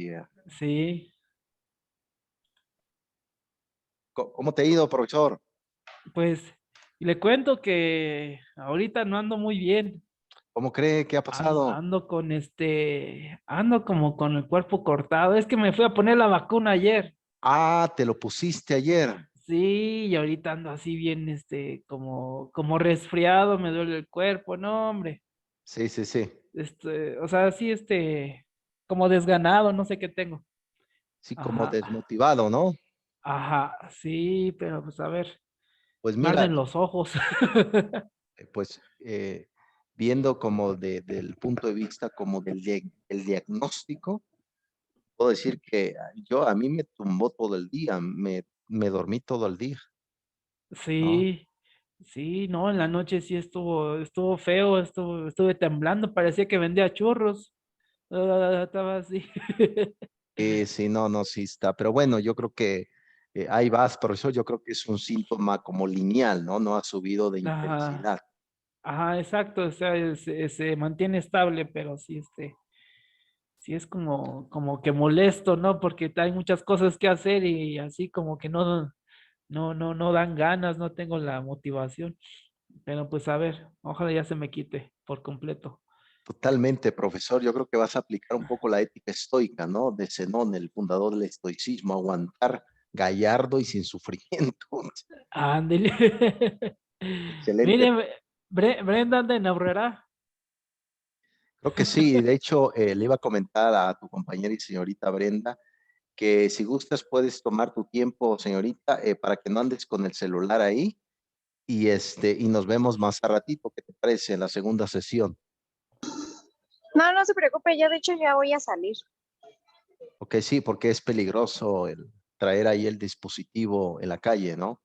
dear. Sí, ¿Cómo te ha ido, profesor? pues le cuento que ahorita no ando muy bien. ¿Cómo cree que ha pasado? Ando con ando como con el cuerpo cortado. Es que me fui a poner la vacuna ayer. Ah, te lo pusiste ayer. Sí, y ahorita ando así bien, como resfriado, me duele el cuerpo, no, hombre. Sí, sí, sí. O sea, sí, como desganado, no sé qué tengo. Sí, como Ajá, desmotivado, ¿no? ajá, sí, pero pues a ver, Pues me mira, arden los ojos. pues viendo como del punto de vista como el diagnóstico, puedo decir que a mí me tumbó todo el día, me dormí todo el día, ¿no? Sí, sí, no, en la noche sí estuvo feo, estuve temblando, parecía que vendía churros. Estaba así. Sí, no, no, sí está. Pero bueno, yo creo que ahí vas, profesor. Yo creo que es un síntoma como lineal, ¿no? No ha subido de Ajá, intensidad. ajá, exacto, o sea, se mantiene estable, pero sí, sí es como que molesto, ¿no? Porque hay muchas cosas que hacer y así como que no dan ganas, no tengo la motivación. Pero pues a ver, ojalá ya se me quite por completo. Totalmente, profesor. Yo creo que vas a aplicar un poco la ética estoica, ¿no? De Zenón, el fundador del estoicismo, aguantar gallardo y sin sufrimiento. Ándele. Excelente. Mire, Brenda anda en Aurrera. Creo que sí. De hecho, le iba a comentar a tu compañera y señorita Brenda que si gustas puedes tomar tu tiempo, señorita, para que no andes con el celular ahí y nos vemos más a ratito. ¿Qué te parece en la segunda sesión? No, no se preocupe, ya de hecho ya voy a salir. Ok, sí, porque es peligroso el traer ahí el dispositivo en la calle, ¿no?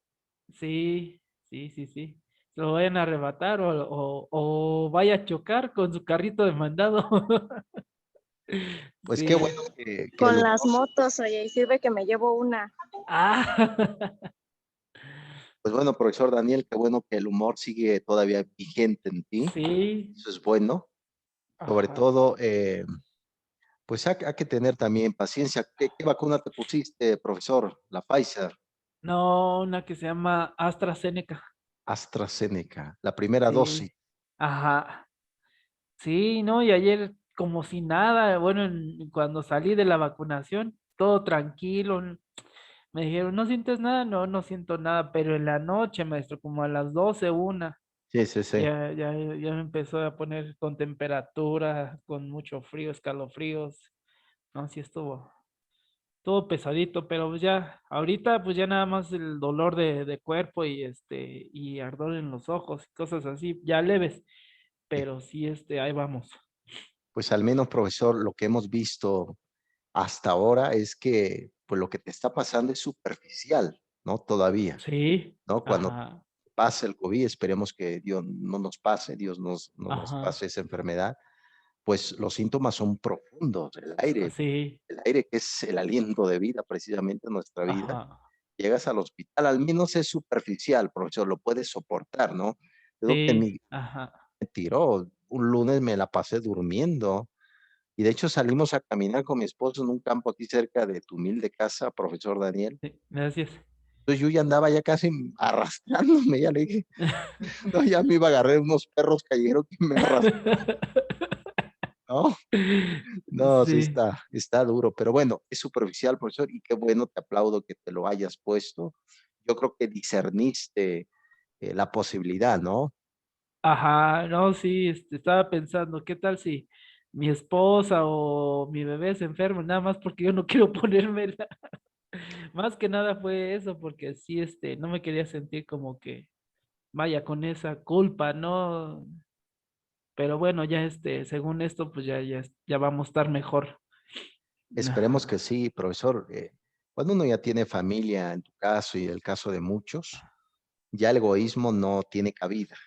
Sí, sí, sí, sí. Se lo vayan a arrebatar o vaya a chocar con su carrito de mandado. Pues qué Sí. bueno que el Con las humor, motos, oye, y sirve que me llevo una. Ah, pues bueno, profesor Daniel, qué bueno que el humor sigue todavía vigente en ti. sí. Eso es bueno. Sobre Ajá. todo, pues hay que tener también paciencia. ¿Qué vacuna te pusiste, profesor? La Pfizer, No, una que se llama AstraZeneca. AstraZeneca, la primera dosis. Sí. Ajá. Sí, no, y ayer como si nada, bueno, cuando salí de la vacunación, todo tranquilo. Me dijeron, ¿no sientes nada? No, no siento nada, pero en la noche, maestro, como a las 12 una, Sí, sí, sí. ya me empezó a poner con temperatura, con mucho frío, escalofríos. No, sí estuvo todo pesadito, pero pues ya, ahorita pues ya nada más el dolor de cuerpo y ardor en los ojos y cosas así, ya leves, pero sí, ahí vamos. Pues al menos, profesor, lo que hemos visto hasta ahora es que pues lo que te está pasando es superficial, ¿no? Todavía, Sí, ¿no? Cuando ajá, pase el COVID, esperemos que Dios no nos pase, Dios no nos ajá, pase esa enfermedad, pues los síntomas son profundos. sí, El aire que es el aliento de vida, precisamente en nuestra vida, ajá, llegas al hospital, al menos es superficial, profesor, lo puedes soportar, ¿no? Es lo que sí, ajá. me tiró. Un lunes me la pasé durmiendo y de hecho salimos a caminar con mi esposo en un campo aquí cerca de tu humilde casa, profesor Daniel. Sí, gracias. Entonces yo ya andaba ya casi arrastrándome, ya le dije, no, ya me iba a agarrar unos perros callejeros que me arrastraron, ¿no? No, sí Sí. está duro, pero bueno, es superficial, profesor, y qué bueno, te aplaudo que te lo hayas puesto. Yo creo que discerniste la posibilidad, ¿no? Ajá, no, sí, estaba pensando, ¿qué tal si mi esposa o mi bebé se enferma nada más porque yo no quiero ponérmela? Más que nada fue eso, porque sí, no me quería sentir como que vaya con esa culpa, ¿no? Pero bueno, ya según esto, pues ya vamos a estar mejor. Esperemos que Ajá, sí, profesor. Cuando uno ya tiene familia, en tu caso y el caso de muchos, ya el egoísmo no tiene cabida,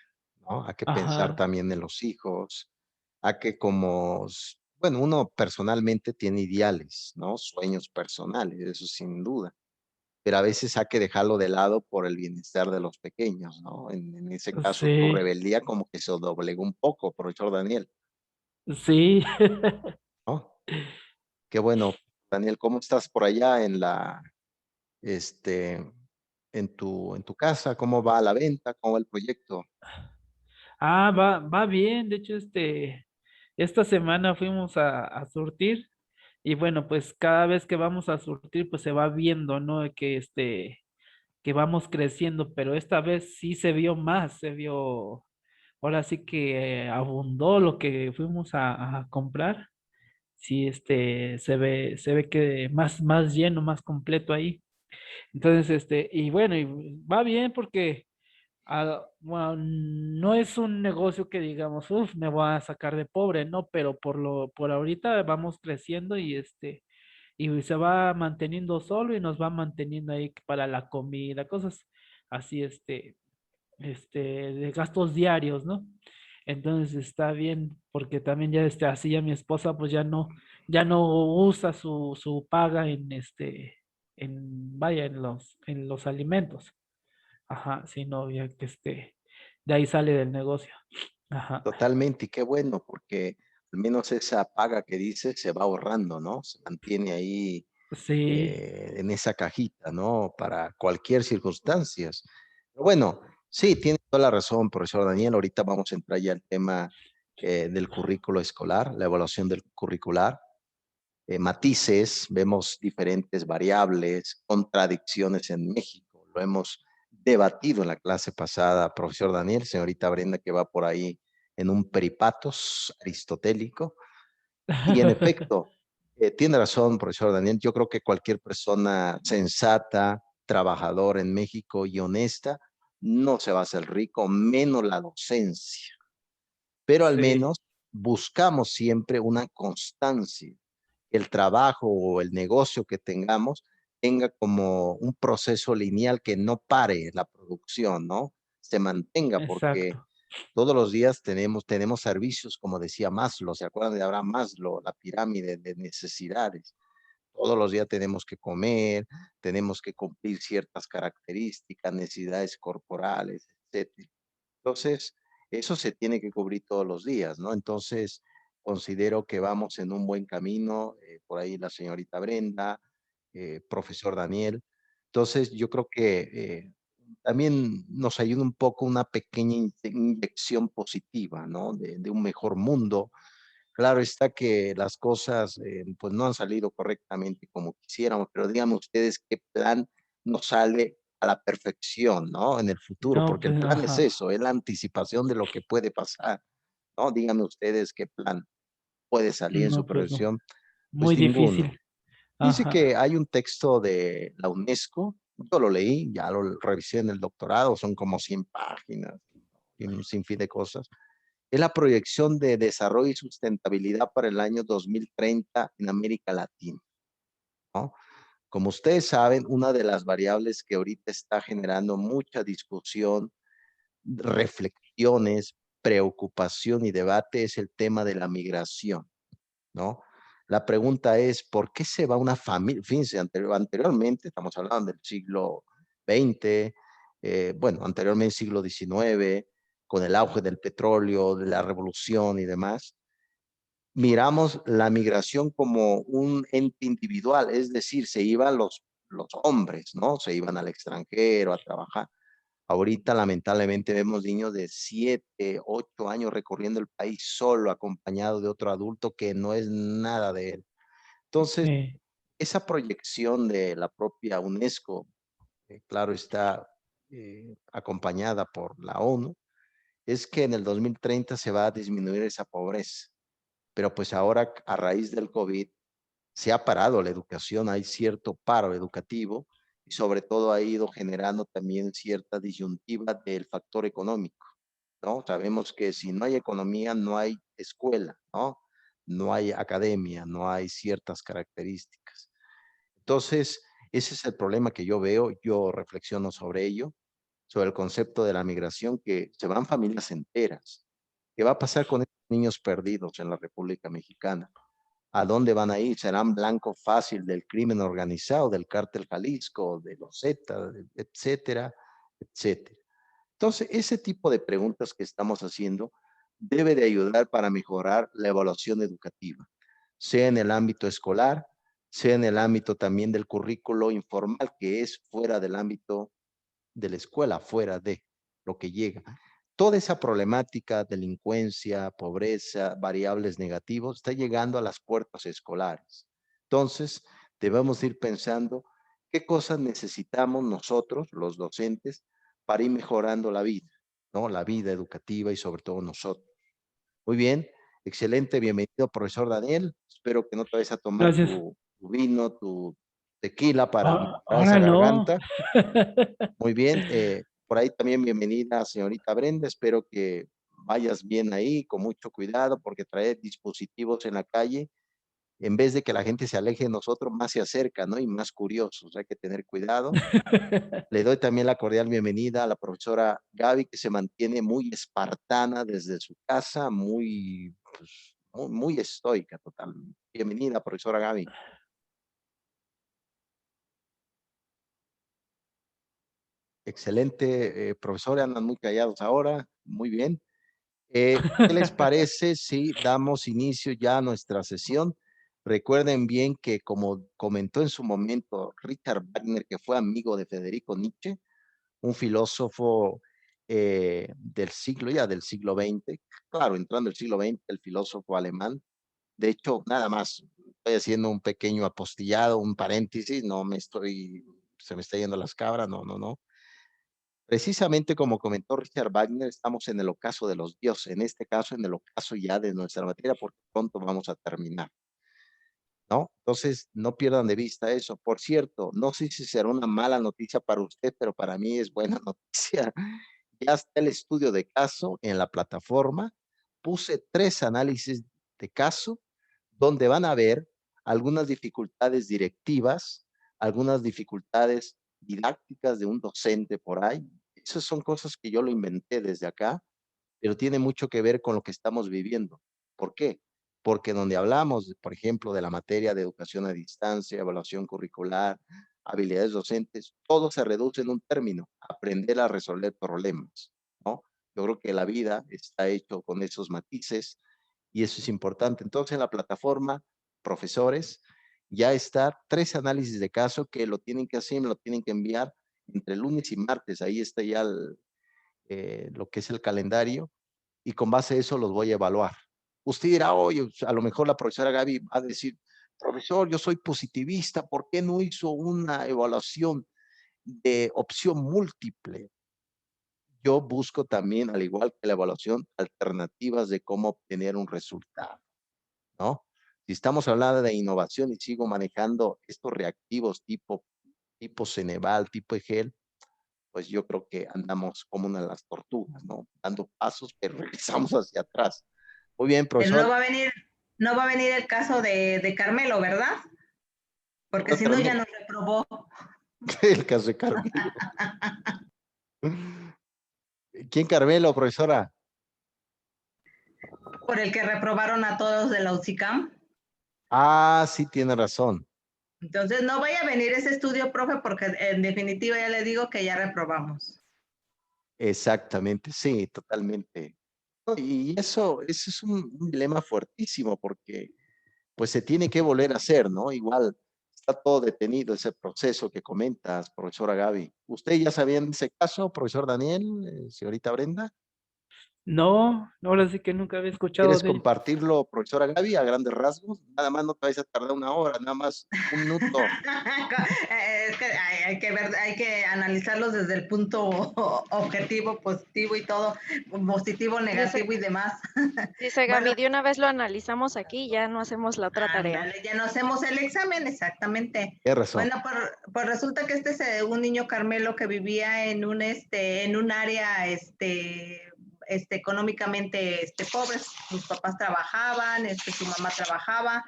¿no? Hay que pensar ajá, también en los hijos, hay que bueno, uno personalmente tiene ideales, ¿no? Sueños personales, eso sin duda, pero a veces hay que dejarlo de lado por el bienestar de los pequeños, ¿no? En ese caso, tu sí, rebeldía como que se doblegó un poco, profesor Daniel, sí, ¿no? Qué bueno. Daniel, ¿cómo estás por allá en la, este, en tu casa? ¿Cómo va la venta? ¿Cómo va el proyecto? Ah, va bien. De hecho, esta semana fuimos a surtir y bueno, pues cada vez que vamos a surtir, pues se va viendo, ¿no? Que vamos creciendo, pero esta vez sí se vio más, se vio, ahora sí que abundó lo que fuimos a comprar. Sí, se ve que más lleno, más completo ahí. Entonces, y bueno, y va bien porque bueno, no es un negocio que digamos, uff, me voy a sacar de pobre, ¿no? Pero por ahorita vamos creciendo y se va manteniendo solo y nos va manteniendo ahí para la comida, cosas así, de gastos diarios, ¿no? Entonces está bien, porque también ya así ya mi esposa pues ya no usa su paga vaya, en los alimentos. Ajá, sino ya que de ahí sale del negocio. Ajá. Totalmente, y qué bueno, porque al menos esa paga que dices se va ahorrando, ¿no? Se mantiene ahí Sí. en esa cajita, ¿no? Para cualquier circunstancia. Pero bueno, sí, tiene toda la razón, profesor Daniel. Ahorita vamos a entrar ya al tema del currículo escolar, la evaluación del curricular, matices, vemos diferentes variables, contradicciones en México. Lo hemos debatido en la clase pasada, profesor Daniel, señorita Brenda, que va por ahí en un peripatos aristotélico. Y en efecto, tiene razón, profesor Daniel. Yo creo que cualquier persona sensata, trabajadora en México y honesta, no se va a hacer rico, menos la docencia. Pero al Sí, menos buscamos siempre una constancia. El trabajo o el negocio que tengamos tenga como un proceso lineal que no pare la producción, ¿no? Se mantenga porque exacto. todos los días tenemos servicios, como decía Maslow, ¿se acuerdan de Abraham Maslow? La pirámide de necesidades. Todos los días tenemos que comer, tenemos que cumplir ciertas características, necesidades corporales, etcétera. Entonces, eso se tiene que cubrir todos los días, ¿no? Entonces, considero que vamos en un buen camino, por ahí la señorita Brenda, profesor Daniel. Entonces, yo creo que también nos ayuda un poco una pequeña inyección positiva, ¿no? De un mejor mundo. Claro está que las cosas pues no han salido correctamente como quisiéramos, pero díganme ustedes qué plan nos sale a la perfección, ¿no? En el futuro, No, porque el pues, plan es ajá. eso, es la anticipación de lo que puede pasar, ¿no? Díganme ustedes qué plan puede salir en su No, pues no. profesión. Pues Muy ninguno. difícil. Dice que Ajá. hay un texto de la UNESCO, yo lo leí, ya lo revisé en el doctorado, son como 100 páginas y un sinfín de cosas. Es la proyección de desarrollo y sustentabilidad para el año 2030 en América Latina, ¿no? Como ustedes saben, una de las variables que ahorita está generando mucha discusión, reflexiones, preocupación y debate es el tema de la migración, ¿no? La pregunta es, ¿por qué se va una familia? Fíjense, anteriormente, estamos hablando del siglo XX, bueno, anteriormente siglo XIX, con el auge del petróleo, de la revolución y demás, miramos la migración como un ente individual, es decir, se iban los hombres, ¿no? Se iban al extranjero a trabajar. Ahorita, lamentablemente, vemos niños de 7, 8 años recorriendo el país solo, acompañado de otro adulto que no es nada de él. Entonces, Sí, esa proyección de la propia UNESCO, claro, está acompañada por la ONU, es que en el 2030 se va a disminuir esa pobreza. Pero pues ahora, a raíz del COVID, se ha parado la educación, hay cierto paro educativo y sobre todo ha ido generando también cierta disyuntiva del factor económico, ¿no? Sabemos que si no hay economía, no hay escuela, ¿no? No hay academia, no hay ciertas características. Entonces, ese es el problema que yo veo, yo reflexiono sobre ello, sobre el concepto de la migración, que se van familias enteras. ¿Qué va a pasar con estos niños perdidos en la República Mexicana? ¿A dónde van a ir? ¿Serán blanco fácil del crimen organizado, del cártel Jalisco, de los Zetas, etcétera, etcétera? Entonces, ese tipo de preguntas que estamos haciendo debe de ayudar para mejorar la evaluación educativa, sea en el ámbito escolar, sea en el ámbito también del currículo informal, que es fuera del ámbito de la escuela, fuera de lo que llega. Toda esa problemática, delincuencia, pobreza, variables negativos, está llegando a las puertas escolares. Entonces, debemos ir pensando qué cosas necesitamos nosotros, los docentes, para ir mejorando la vida, ¿no? La vida educativa y sobre todo nosotros. Muy bien, excelente, bienvenido, profesor Daniel. Espero que no te vayas a tomar Gracias. tu vino, tu tequila para mejorar esa Ahora no. garganta. Muy bien, por ahí también bienvenida, señorita Brenda. Espero que vayas bien ahí, con mucho cuidado, porque traer dispositivos en la calle, en vez de que la gente se aleje de nosotros, más se acerca, ¿no? Y más curiosos, hay que tener cuidado. Le doy también la cordial bienvenida a la profesora Gaby, que se mantiene muy espartana desde su casa, muy, pues, muy estoica totalmente. Bienvenida, profesora Gaby. Excelente, profesores, andan muy callados ahora. Muy bien. ¿Qué les parece si damos inicio ya a nuestra sesión? Recuerden bien que, como comentó en su momento Richard Wagner, que fue amigo de Federico Nietzsche, un filósofo del siglo XX, claro, entrando el siglo XX, el filósofo alemán. De hecho, nada más, estoy haciendo un pequeño apostillado, un paréntesis, se me está yendo las cabras, no, no, no. Precisamente como comentó Richard Wagner, estamos en el ocaso de los dioses, en este caso en el ocaso ya de nuestra materia, porque pronto vamos a terminar, ¿no? Entonces, no pierdan de vista eso. Por cierto, no sé si será una mala noticia para usted, pero para mí es buena noticia. Ya está el estudio de caso en la plataforma. Puse 3 análisis de caso donde van a ver algunas dificultades directivas, algunas dificultades didácticas de un docente por ahí. Esas son cosas que yo lo inventé desde acá, pero tiene mucho que ver con lo que estamos viviendo. ¿Por qué? Porque donde hablamos, por ejemplo, de la materia de educación a distancia, evaluación curricular, habilidades docentes, todo se reduce en un término: aprender a resolver problemas, ¿no? Yo creo que la vida está hecho con esos matices y eso es importante. Entonces, en la plataforma, profesores, ya está 3 análisis de caso que lo tienen que hacer, me lo tienen que enviar entre lunes y martes. Ahí está ya lo que es el calendario y con base a eso los voy a evaluar. Usted dirá, oye, a lo mejor la profesora Gaby va a decir, profesor, yo soy positivista, ¿por qué no hizo una evaluación de opción múltiple? Yo busco también, al igual que la evaluación, alternativas de cómo obtener un resultado, ¿no? Si estamos hablando de innovación y sigo manejando estos reactivos tipo Ceneval, tipo EGEL, pues yo creo que andamos como una de las tortugas, ¿no? Dando pasos, pero regresamos hacia atrás. Muy bien, Pero profesor. no va a venir el caso de Carmelo, ¿verdad? Porque si no ya nos reprobó. El caso de Carmelo. ¿Quién Carmelo, profesora? Por el que reprobaron a todos de la UCICAM. Ah, sí, tiene razón. Entonces no vaya a venir ese estudio, profe, porque en definitiva ya le digo que ya reprobamos. Exactamente, sí, totalmente. No, y eso es un dilema fuertísimo porque pues se tiene que volver a hacer, ¿no? Igual está todo detenido ese proceso que comentas, profesora Gaby. ¿Usted ya sabía de ese caso, profesor Daniel, señorita Brenda? No, ahora sí que nunca había escuchado ¿Quieres de él. compartirlo, profesora Gaby, a grandes rasgos? Nada más no te vayas a tardar 1 hora, nada más 1 minuto. Es que hay que analizarlos desde el punto objetivo, positivo y todo, positivo, negativo y demás. Dice Bueno, Gaby, de una vez lo analizamos aquí, ya no hacemos la otra tarea. ándale, ya no hacemos el examen, exactamente. Tienes razón. Bueno, pues resulta que este es un niño Carmelo que vivía en un área económicamente pobre. Sus papás trabajaban, su mamá trabajaba.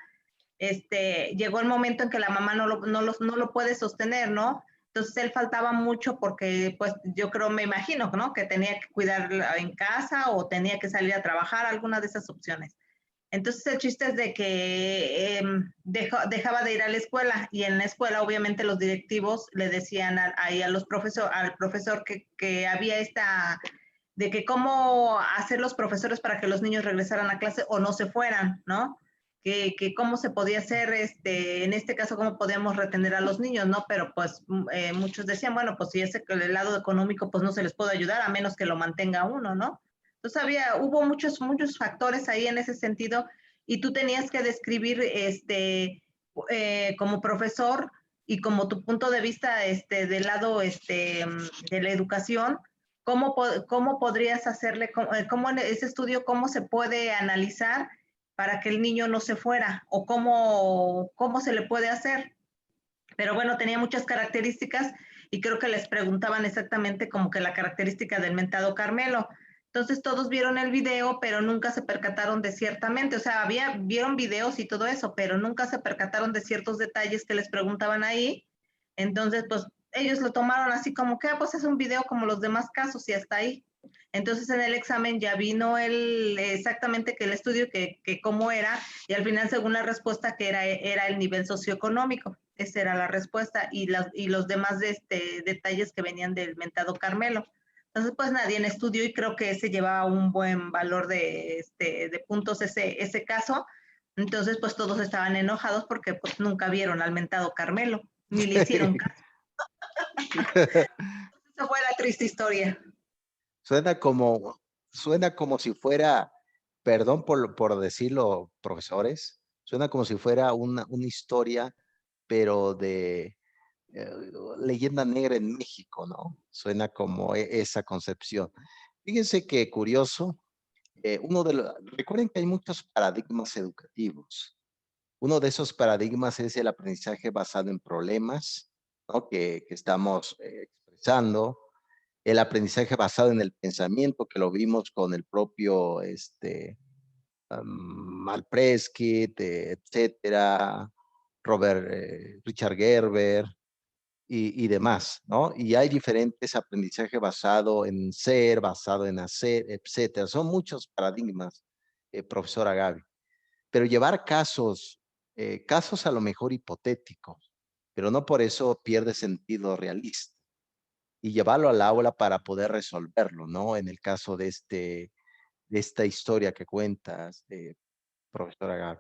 Llegó el momento en que la mamá no lo puede sostener, ¿no? Entonces él faltaba mucho porque, pues, yo creo, me imagino, ¿no? Que tenía que cuidar en casa o tenía que salir a trabajar, alguna de esas opciones. Entonces el chiste es de que dejaba de ir a la escuela y en la escuela obviamente los directivos le decían al profesor que había de que cómo hacer los profesores para que los niños regresaran a clase o no se fueran, ¿no? que cómo se podía hacer, en este caso, cómo podíamos retener a los niños, ¿no? Pero pues muchos decían, bueno, pues si es el lado económico, pues no se les puede ayudar a menos que lo mantenga uno, ¿no? Entonces hubo muchos factores ahí en ese sentido y tú tenías que describir, como profesor y como tu punto de vista, del lado, de la educación, cómo podrías hacerle, cómo en ese estudio, cómo se puede analizar para que el niño no se fuera o cómo se le puede hacer. Pero bueno, tenía muchas características y creo que les preguntaban exactamente como que la característica del mentado Carmelo. Entonces todos vieron el video, pero nunca se percataron de ciertamente, o sea, vieron videos y todo eso, pero nunca se percataron de ciertos detalles que les preguntaban ahí. Entonces, pues ellos lo tomaron así como que, pues es un video como los demás casos y hasta ahí. Entonces en el examen ya vino exactamente que el estudio, que cómo era, y al final según la respuesta que era el nivel socioeconómico. Esa era la respuesta y los demás detalles que venían del mentado Carmelo. Entonces, pues nadie en estudio y creo que ese llevaba un buen valor de puntos ese caso. Entonces, pues todos estaban enojados porque pues nunca vieron al mentado Carmelo, ni le hicieron caso. Esa fue la triste historia. Suena como si fuera, perdón por decirlo, profesores, suena como si fuera una historia, pero de eh, leyenda negra en México, ¿no? Suena como esa concepción. Fíjense que curioso, recuerden que hay muchos paradigmas educativos. Uno de esos paradigmas es el aprendizaje basado en problemas, ¿no? Que estamos expresando, el aprendizaje basado en el pensamiento, que lo vimos con el propio Mal Prescott, etcétera, Richard Gerber y demás, ¿no? Y hay diferentes aprendizaje basado en ser, basado en hacer, etcétera. Son muchos paradigmas, profesora Gaby. Pero llevar casos a lo mejor hipotéticos, pero no por eso pierde sentido realista. Y llevarlo al aula para poder resolverlo, ¿no? En el caso de esta historia que cuentas, profesora Gaby.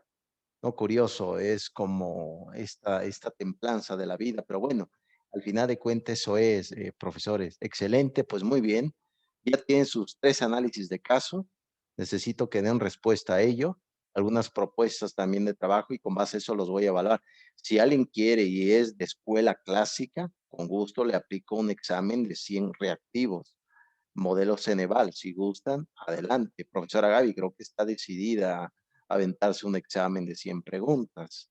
No, curioso, es como esta templanza de la vida, pero bueno, al final de cuentas eso es, profesores. Excelente, pues muy bien. Ya tienen sus 3 análisis de caso. Necesito que den respuesta a ello, algunas propuestas también de trabajo y con base a eso los voy a evaluar. Si alguien quiere y es de escuela clásica, con gusto le aplico un examen de 100 reactivos, modelo Ceneval. Si gustan, adelante. Profesora Gaby, creo que está decidida a aventarse un examen de 100 preguntas.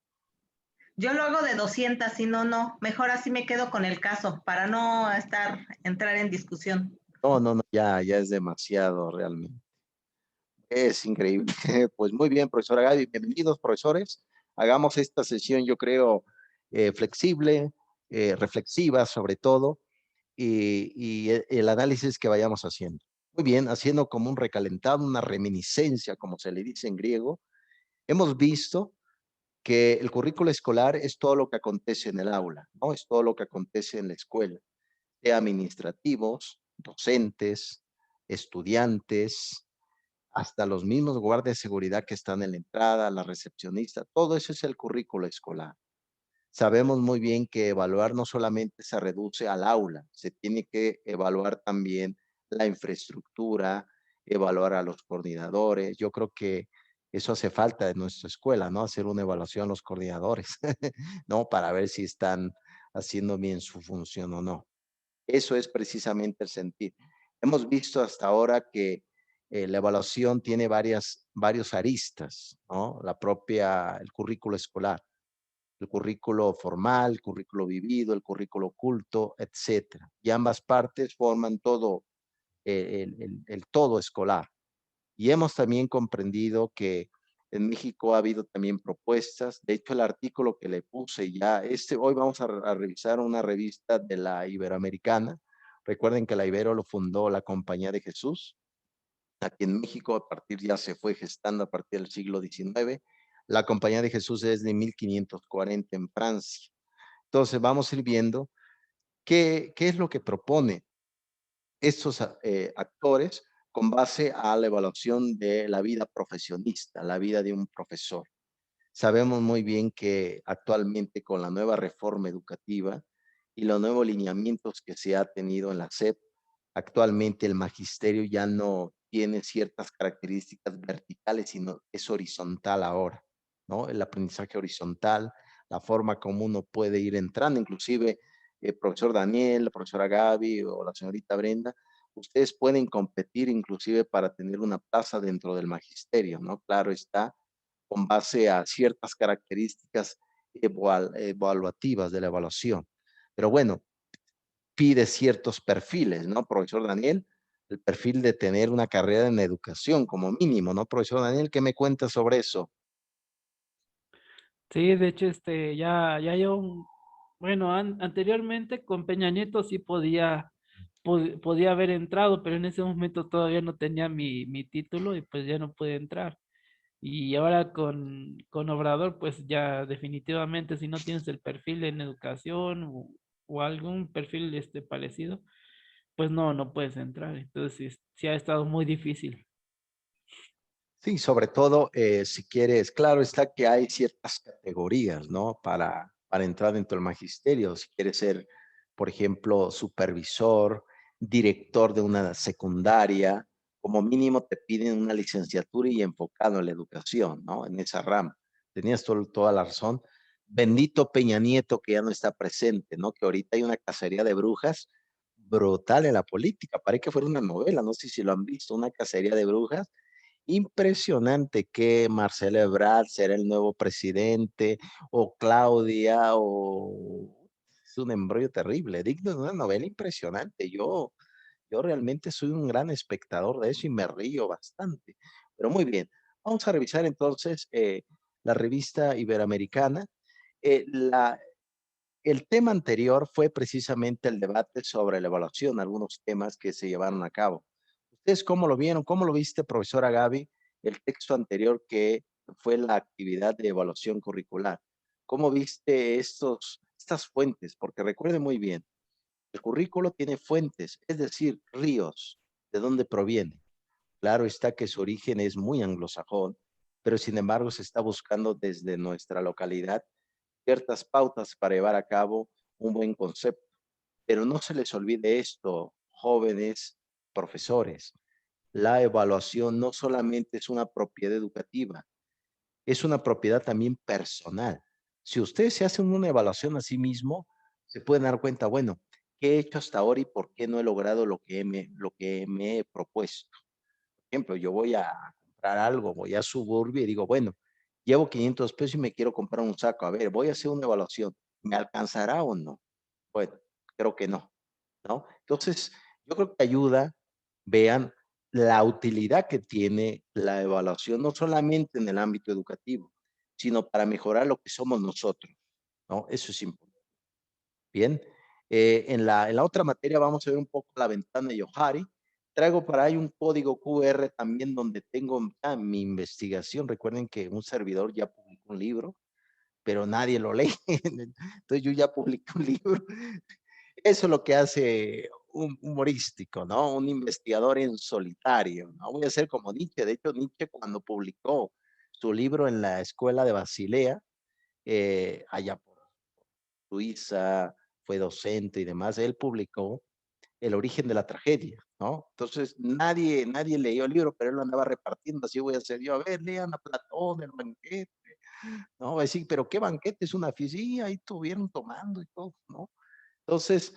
Yo lo hago de 200 y no, mejor así me quedo con el caso para no entrar en discusión. No, ya es demasiado realmente. Es increíble. Pues muy bien, profesora Gaby, bienvenidos, profesores. Hagamos esta sesión, yo creo, flexible, reflexiva sobre todo, y el análisis que vayamos haciendo. Muy bien, haciendo como un recalentado, una reminiscencia, como se le dice en griego. Hemos visto que el currículo escolar es todo lo que acontece en el aula, ¿no? Es todo lo que acontece en la escuela, de administrativos, docentes, estudiantes, hasta los mismos guardias de seguridad que están en la entrada, la recepcionista, todo eso es el currículo escolar. Sabemos muy bien que evaluar no solamente se reduce al aula, se tiene que evaluar también la infraestructura, evaluar a los coordinadores. Yo creo que eso hace falta en nuestra escuela, ¿no? Hacer una evaluación a los coordinadores, ¿no? Para ver si están haciendo bien su función o no. Eso es precisamente el sentir. Hemos visto hasta ahora que la evaluación tiene varios aristas, ¿no? El currículo escolar, el currículo formal, el currículo vivido, el currículo oculto, etcétera. Y ambas partes forman todo el todo escolar. Y hemos también comprendido que en México ha habido también propuestas. De hecho, el artículo que le puse ya, hoy vamos a revisar una revista de la Iberoamericana. Recuerden que la Ibero lo fundó la Compañía de Jesús. Aquí en México, ya se fue gestando a partir del siglo XIX. La Compañía de Jesús es de 1540 en Francia. Entonces, vamos a ir viendo qué es lo que propone estos actores con base a la evaluación de la vida profesionista, la vida de un profesor. Sabemos muy bien que actualmente con la nueva reforma educativa y los nuevos lineamientos que se ha tenido en la SEP, actualmente el magisterio ya no tiene ciertas características verticales, sino es horizontal ahora, ¿no? El aprendizaje horizontal, la forma como uno puede ir entrando, inclusive el profesor Daniel, la profesora Gaby o la señorita Brenda, ustedes pueden competir inclusive para tener una plaza dentro del magisterio, ¿no? Claro está, con base a ciertas características evaluativas de la evaluación. Pero bueno, pide ciertos perfiles, ¿no, profesor Daniel? El perfil de tener una carrera en educación como mínimo, ¿no, profesor Daniel? ¿Qué me cuenta sobre eso? Sí, de hecho, ya yo, bueno, anteriormente con Peña Nieto sí podía haber entrado, pero en ese momento todavía no tenía mi título y pues ya no pude entrar. Y ahora con Obrador, pues ya definitivamente si no tienes el perfil en educación o algún perfil parecido, pues no puedes entrar. Entonces sí ha estado muy difícil. Sí, sobre todo si quieres, claro está que hay ciertas categorías, ¿no? Para entrar dentro del magisterio, si quieres ser, por ejemplo, supervisor, director de una secundaria, como mínimo te piden una licenciatura y enfocado en la educación, ¿no? En esa rama. Tenías toda la razón. Bendito Peña Nieto que ya no está presente, ¿no? Que ahorita hay una cacería de brujas brutal en la política. Parece que fuera una novela, no sé si lo han visto, una cacería de brujas impresionante que Marcelo Ebrard será el nuevo presidente o Claudia o es un embrollo terrible, digno de una novela impresionante. Yo realmente soy un gran espectador de eso y me río bastante. Pero muy bien, vamos a revisar entonces la revista Iberoamericana. El tema anterior fue precisamente el debate sobre la evaluación, algunos temas que se llevaron a cabo. ¿Ustedes cómo lo vieron? ¿Cómo lo viste, profesora Gaby, el texto anterior que fue la actividad de evaluación curricular? ¿Cómo viste estas fuentes? Porque recuerde muy bien, el currículo tiene fuentes, es decir, ríos, de dónde proviene. Claro está que su origen es muy anglosajón, pero sin embargo se está buscando desde nuestra localidad ciertas pautas para llevar a cabo un buen concepto. Pero no se les olvide esto, jóvenes profesores. La evaluación no solamente es una propiedad educativa, es una propiedad también personal. Si ustedes se hacen una evaluación a sí mismo, se pueden dar cuenta, bueno, ¿qué he hecho hasta ahora y por qué no he logrado lo que me he propuesto? Por ejemplo, yo voy a comprar algo, voy a Suburbia y digo, bueno, llevo 500 pesos y me quiero comprar un saco. A ver, voy a hacer una evaluación. ¿Me alcanzará o no? Bueno, creo que no, ¿no? Entonces, yo creo que ayuda, vean la utilidad que tiene la evaluación, no solamente en el ámbito educativo, sino para mejorar lo que somos nosotros, ¿no? Eso es importante. Bien, en la otra materia vamos a ver un poco la ventana de Johari. Traigo para ahí un código QR también donde tengo mi investigación. Recuerden que un servidor ya publicó un libro, pero nadie lo lee. Entonces yo ya publiqué un libro. Eso es lo que hace un humorístico, ¿no? Un investigador en solitario. No voy a ser como Nietzsche. De hecho, Nietzsche cuando publicó su libro en la escuela de Basilea, allá por Suiza, fue docente y demás, él publicó El origen de la tragedia, ¿no? Entonces, nadie leyó el libro, pero él lo andaba repartiendo, así voy a hacer yo, a ver, lean a Platón, el banquete, ¿no? Va a decir, pero ¿qué banquete? Es una fiesta, sí, ahí estuvieron tomando y todo, ¿no? Entonces,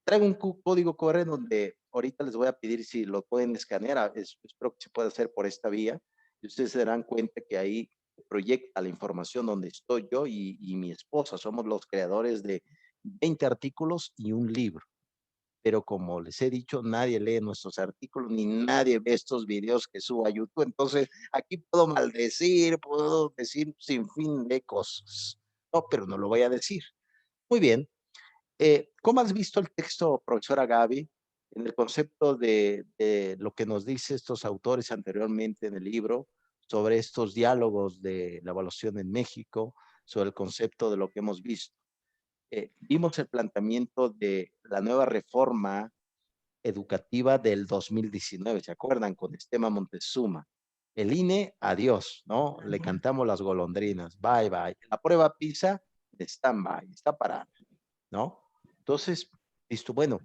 traigo un código QR donde ahorita les voy a pedir si lo pueden escanear, espero que se pueda hacer por esta vía, y ustedes se darán cuenta que ahí proyecta la información donde estoy yo y mi esposa, somos los creadores de 20 artículos y un libro. Pero como les he dicho, nadie lee nuestros artículos ni nadie ve estos videos que subo a YouTube. Entonces, aquí puedo maldecir, puedo decir sin fin de cosas. No, pero no lo voy a decir. Muy bien. ¿Cómo has visto el texto, profesora Gaby, en el concepto de lo que nos dice estos autores anteriormente en el libro sobre estos diálogos de la evaluación en México, sobre el concepto de lo que hemos visto? Vimos el planteamiento de la nueva reforma educativa del 2019, ¿se acuerdan? Con Esteban Montezuma. El INE, adiós, ¿no? Le cantamos las golondrinas, bye, bye. La prueba PISA, stand-by, está parada, ¿no? Entonces, listo, bueno,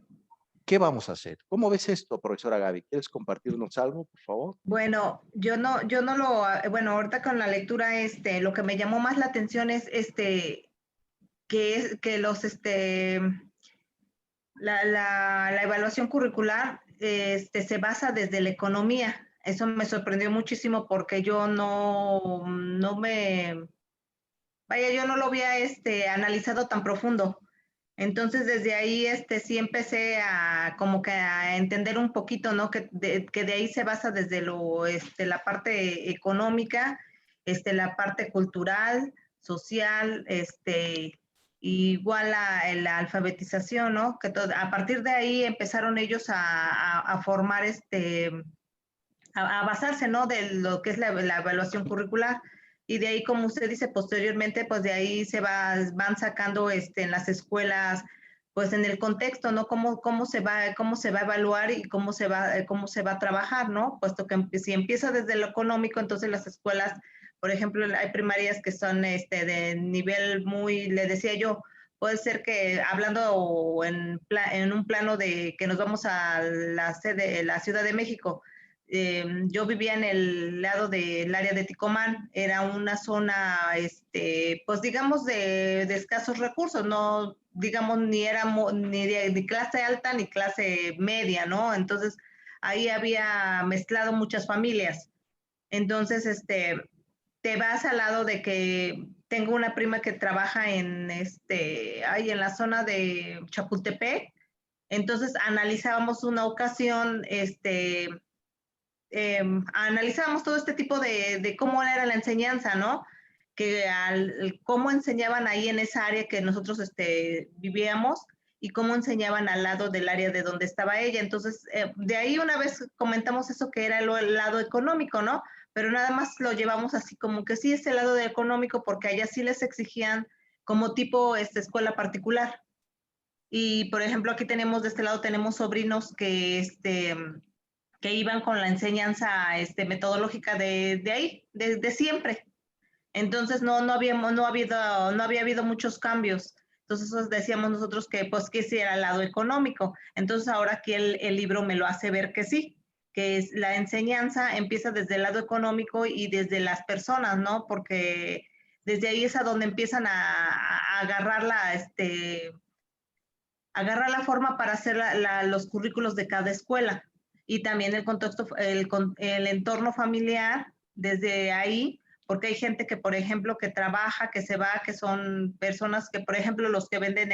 ¿qué vamos a hacer? ¿Cómo ves esto, profesora Gaby? ¿Quieres compartirnos algo, por favor? Bueno, yo no lo, bueno, ahorita con la lectura, lo que me llamó más la atención es, que los, la evaluación curricular, se basa desde la economía. Eso me sorprendió muchísimo porque yo no me, vaya, yo no lo había, analizado tan profundo. Entonces, desde ahí, sí empecé a como que a entender un poquito, ¿no? Que de ahí se basa desde la parte económica, la parte cultural, social, igual la alfabetización, ¿no? A partir de ahí empezaron ellos a formar, a basarse, ¿no? De lo que es la evaluación curricular. Y de ahí, como usted dice, posteriormente, pues de ahí van sacando en las escuelas, pues en el contexto, ¿no? Cómo se va a evaluar y cómo se va a trabajar, ¿no? Puesto que si empieza desde lo económico, entonces las escuelas, por ejemplo, hay primarias que son de nivel muy, le decía yo, puede ser que hablando en un plano de que nos vamos a la sede, la Ciudad de México, yo vivía en el lado del área de Ticomán, era una zona, pues digamos, de escasos recursos, no, digamos, ni era ni clase alta ni clase media, ¿no? Entonces, ahí había mezclado muchas familias. Entonces, te vas al lado de que tengo una prima que trabaja ahí en la zona de Chapultepec. Entonces, analizábamos una ocasión, analizábamos todo este tipo de cómo era la enseñanza, ¿no? Cómo enseñaban ahí en esa área que nosotros vivíamos y cómo enseñaban al lado del área de donde estaba ella. Entonces, de ahí una vez comentamos eso que era el lado económico, ¿no? Pero nada más lo llevamos así como que sí es el lado de económico porque allá sí les exigían como tipo escuela particular. Y por ejemplo, aquí tenemos de este lado, tenemos sobrinos que iban con la enseñanza metodológica de ahí, de siempre. Entonces no había habido muchos cambios. Entonces decíamos nosotros que pues que sí era el lado económico. Entonces ahora aquí el libro me lo hace ver que sí, que es la enseñanza empieza desde el lado económico y desde las personas, ¿no? Porque desde ahí es a donde empiezan a agarrar agarrar la forma para hacer los currículos de cada escuela y también el contexto, el entorno familiar desde ahí, porque hay gente que, por ejemplo, que trabaja, que se va, que son personas que, por ejemplo, los que venden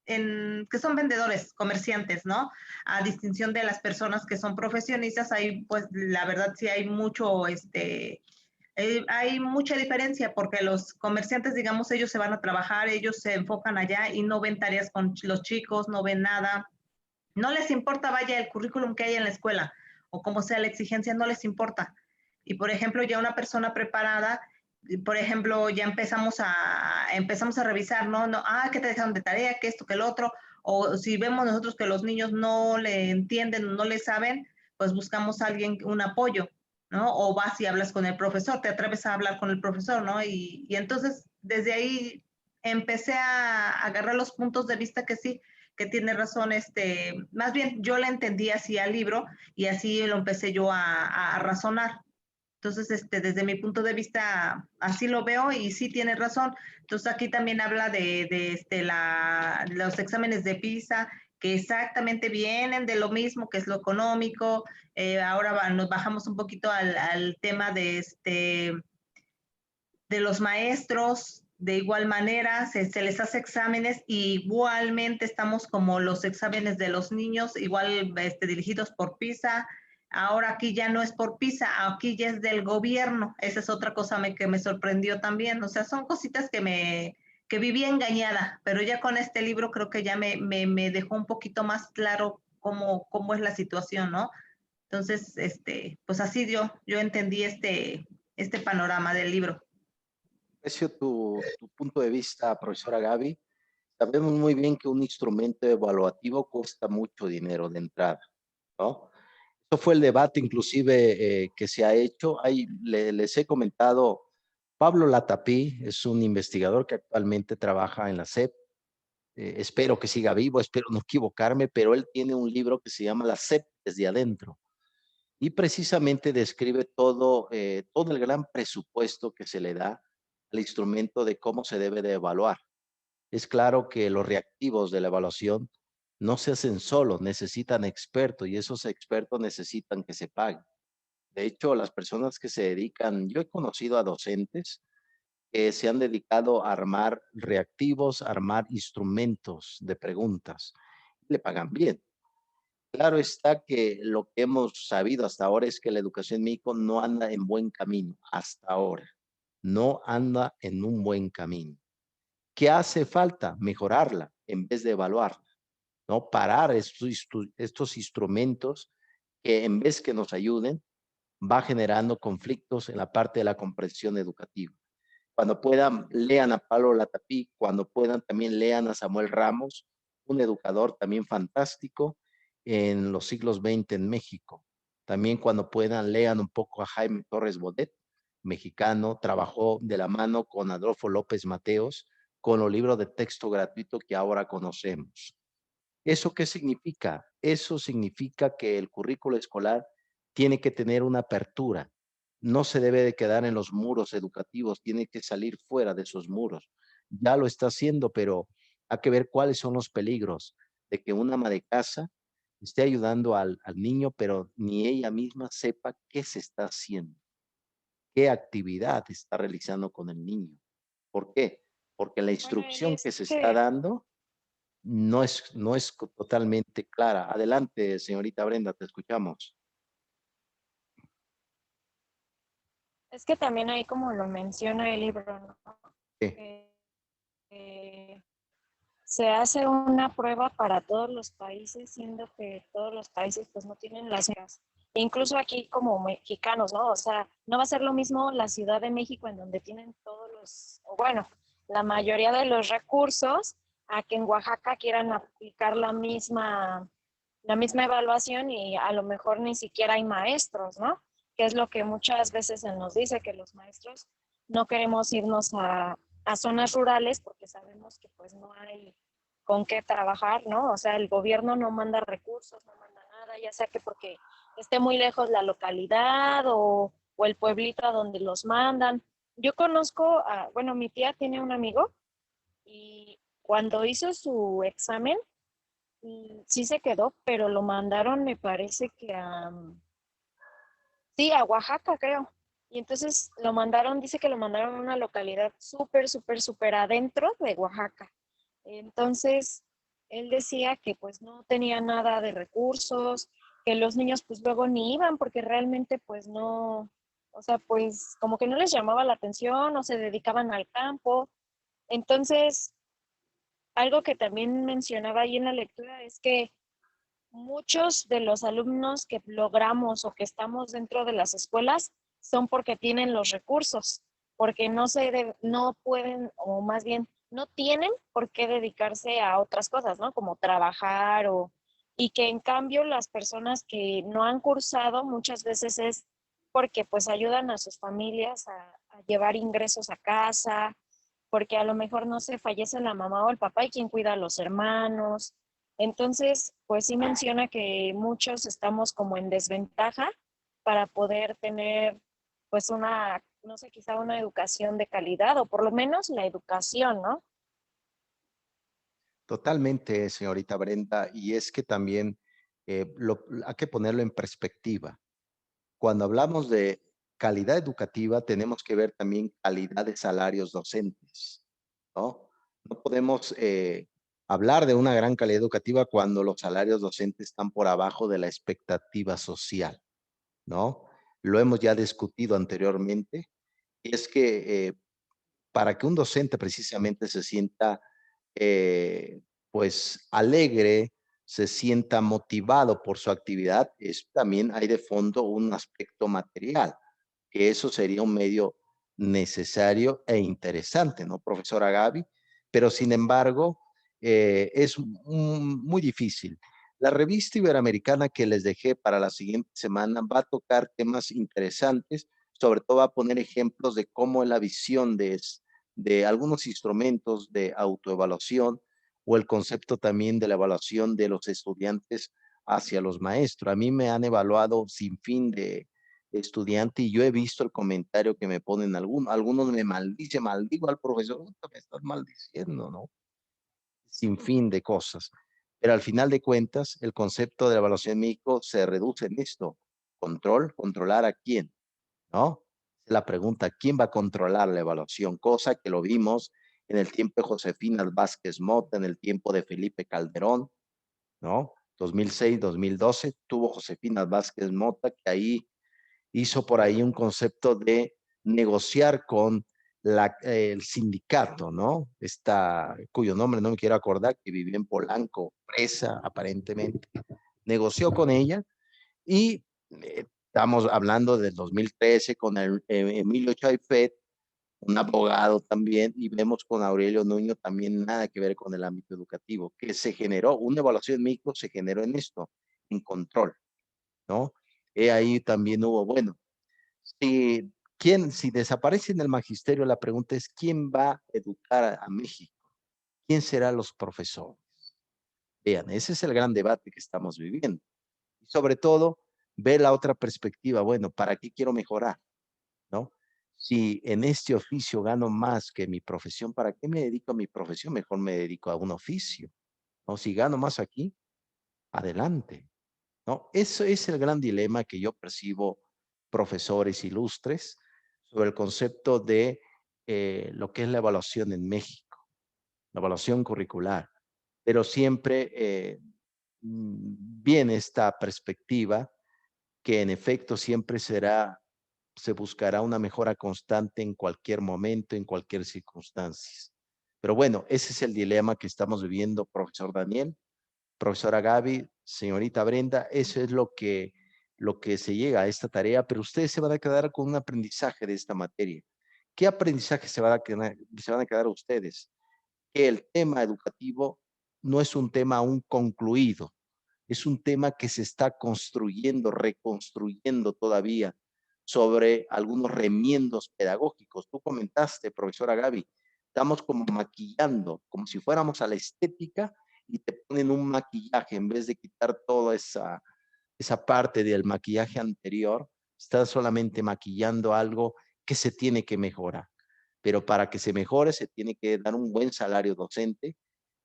que son vendedores, comerciantes, ¿no? A distinción de las personas que son profesionistas, ahí pues la verdad sí hay mucho, hay mucha diferencia porque los comerciantes, digamos, ellos se van a trabajar, ellos se enfocan allá y no ven tareas con los chicos, no ven nada. No les importa, vaya, el currículum que hay en la escuela o como sea la exigencia, no les importa. Y por ejemplo, ya una persona preparada, por ejemplo, ya empezamos a revisar, ¿no? No, ¿qué te dejaron de tarea? ¿Qué esto, que el otro? O si vemos nosotros que los niños no le entienden, no le saben, pues buscamos a alguien, un apoyo, ¿no? O vas y hablas con el profesor, te atreves a hablar con el profesor, ¿no? Y entonces, desde ahí empecé a agarrar los puntos de vista que sí, que tiene razón, más bien yo le entendí así al libro y así lo empecé yo a razonar. Entonces, desde mi punto de vista, así lo veo y sí tiene razón. Entonces, aquí también habla los exámenes de PISA, que exactamente vienen de lo mismo, que es lo económico. Ahora nos bajamos un poquito al tema de los maestros, de igual manera se les hace exámenes y igualmente estamos como los exámenes de los niños, igual dirigidos por PISA. Ahora aquí ya no es por PISA, aquí ya es del gobierno. Esa es otra cosa que me sorprendió también. O sea, son cositas que viví engañada, pero ya con este libro creo que ya me dejó un poquito más claro cómo es la situación, ¿no? Entonces, pues así yo entendí este panorama del libro. Aprecio tu punto de vista, profesora Gaby. Sabemos muy bien que un instrumento evaluativo cuesta mucho dinero de entrada, ¿no? Eso fue el debate inclusive que se ha hecho. Ahí les he comentado, Pablo Latapí es un investigador que actualmente trabaja en la SEP. Espero que siga vivo, espero no equivocarme, pero él tiene un libro que se llama La SEP desde adentro y precisamente describe todo el gran presupuesto que se le da al instrumento de cómo se debe de evaluar. Es claro que los reactivos de la evaluación no se hacen solos, necesitan expertos y esos expertos necesitan que se paguen. De hecho, las personas que se dedican, yo he conocido a docentes que se han dedicado a armar reactivos, a armar instrumentos de preguntas. Le pagan bien. Claro está que lo que hemos sabido hasta ahora es que la educación en México no anda en buen camino, hasta ahora. No anda en un buen camino. ¿Qué hace falta? Mejorarla en vez de evaluarla, ¿no? Parar estos instrumentos que en vez que nos ayuden, va generando conflictos en la parte de la comprensión educativa. Cuando puedan, lean a Pablo Latapí, cuando puedan, también lean a Samuel Ramos, un educador también fantástico en los siglos XX en México. También cuando puedan, lean un poco a Jaime Torres Bodet, mexicano, trabajó de la mano con Adolfo López Mateos, con los libros de texto gratuito que ahora conocemos. ¿Eso qué significa? Eso significa que el currículo escolar tiene que tener una apertura. No se debe de quedar en los muros educativos, tiene que salir fuera de esos muros. Ya lo está haciendo, pero hay que ver cuáles son los peligros de que una ama de casa esté ayudando al niño, pero ni ella misma sepa qué se está haciendo, qué actividad está realizando con el niño. ¿Por qué? Porque la Bueno, y instrucción es que se está que, dando no es totalmente clara. Adelante, señorita Brenda, te escuchamos. es que también ahí como lo menciona el libro, ¿no? Sí, Que, se hace una prueba para todos los países, siendo que todos los países pues no tienen las mismas. Incluso aquí como mexicanos, ¿no? O sea, no va a ser lo mismo la Ciudad de México en donde tienen todos los, o bueno, la mayoría de los recursos, a que en Oaxaca quieran aplicar la misma evaluación y a lo mejor ni siquiera hay maestros, ¿no? Que es lo que muchas veces se nos dice, que los maestros no queremos irnos a zonas rurales porque sabemos que pues no hay con qué trabajar, ¿no? O sea, el gobierno no manda recursos, no manda nada, ya sea que porque esté muy lejos la localidad o el pueblito a donde los mandan. Yo conozco, bueno, mi tía tiene un amigo y cuando hizo su examen, sí se quedó, pero lo mandaron, me parece que sí, a Oaxaca, creo. Y entonces lo mandaron, dice que lo mandaron a una localidad súper, súper, súper adentro de Oaxaca. Entonces, él decía que pues no tenía nada de recursos, que los niños pues luego ni iban porque realmente pues no, o sea, pues como que no les llamaba la atención o se dedicaban al campo. Entonces, algo que también mencionaba ahí en la lectura es que muchos de los alumnos que logramos o que estamos dentro de las escuelas son porque tienen los recursos, porque no pueden, o más bien, no tienen por qué dedicarse a otras cosas, ¿no? Como trabajar y que en cambio las personas que no han cursado muchas veces es porque pues ayudan a sus familias a llevar ingresos a casa, porque a lo mejor no se fallece la mamá o el papá y quien cuida a los hermanos. Entonces, pues sí menciona que muchos estamos como en desventaja para poder tener pues una, no sé, quizá una educación de calidad o por lo menos la educación, ¿no? totalmente, señorita Brenda. Y es que también hay que ponerlo en perspectiva. Cuando hablamos de calidad educativa, tenemos que ver también calidad de salarios docentes, ¿no? No podemos hablar de una gran calidad educativa cuando los salarios docentes están por abajo de la expectativa social, ¿no? Lo hemos ya discutido anteriormente. Y es que para que un docente precisamente se sienta pues alegre, se sienta motivado por su actividad, también hay de fondo un aspecto material, que eso sería un medio necesario e interesante, ¿no, profesora Gaby? Pero sin embargo, es muy difícil. La revista iberoamericana que les dejé para la siguiente semana va a tocar temas interesantes, sobre todo va a poner ejemplos de cómo es la visión de algunos instrumentos de autoevaluación o el concepto también de la evaluación de los estudiantes hacia los maestros. A mí me han evaluado sin fin de estudiante y yo he visto el comentario que me ponen algunos me maldicen, maldigo al profesor, me estás maldiciendo, ¿no? Sin fin de cosas. Pero al final de cuentas, el concepto de la evaluación México se reduce en esto. Controlar a quién, ¿no? La pregunta, ¿quién va a controlar la evaluación? Cosa que lo vimos en el tiempo de Josefina Vázquez Mota, en el tiempo de Felipe Calderón, ¿no? 2006, 2012, tuvo Josefina Vázquez Mota, que ahí hizo por ahí un concepto de negociar con el sindicato, ¿no? Cuyo nombre no me quiero acordar, que vivía en Polanco, presa aparentemente, negoció con ella y estamos hablando del 2013 con Emilio Chaifet, un abogado también, y vemos con Aurelio Nuño también nada que ver con el ámbito educativo, que se generó, una evaluación micro se generó en esto, en control, ¿no? Ahí también hubo, bueno, si desaparece en el magisterio, la pregunta es, ¿quién va a educar a México? ¿Quién serán los profesores? Vean, ese es el gran debate que estamos viviendo. Y sobre todo, ver la otra perspectiva, bueno, ¿para qué quiero mejorar? ¿No? Si en este oficio gano más que mi profesión, ¿para qué me dedico a mi profesión? Mejor me dedico a un oficio. ¿No? Si gano más aquí, adelante. ¿No? Eso es el gran dilema que yo percibo, profesores ilustres, sobre el concepto de lo que es la evaluación en México, la evaluación curricular. Pero siempre viene esta perspectiva que en efecto siempre se buscará una mejora constante en cualquier momento, en cualquier circunstancia. Pero bueno, ese es el dilema que estamos viviendo, profesor Daniel, profesora Gaby, señorita Brenda, eso es lo que se llega a esta tarea, pero ustedes se van a quedar con un aprendizaje de esta materia. ¿Qué aprendizaje se van a quedar ustedes? Que el tema educativo no es un tema aún concluido, es un tema que se está construyendo, reconstruyendo todavía sobre algunos remiendos pedagógicos. Tú comentaste, profesora Gaby, estamos como maquillando, como si fuéramos a la estética y te ponen un maquillaje en vez de quitar toda esa parte del maquillaje anterior, estás solamente maquillando algo que se tiene que mejorar. Pero para que se mejore, se tiene que dar un buen salario docente,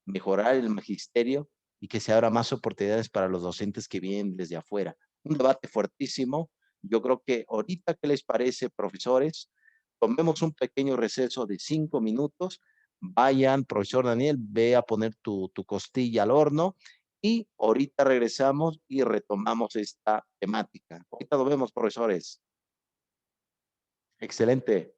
mejorar el magisterio y que se abra más oportunidades para los docentes que vienen desde afuera. Un debate fuertísimo. Yo creo que ahorita, ¿qué les parece, profesores? Tomemos un pequeño receso de 5 minutos. Vayan, profesor Daniel, ve a poner tu costilla al horno y ahorita regresamos y retomamos esta temática. Ahorita lo vemos, profesores. Excelente.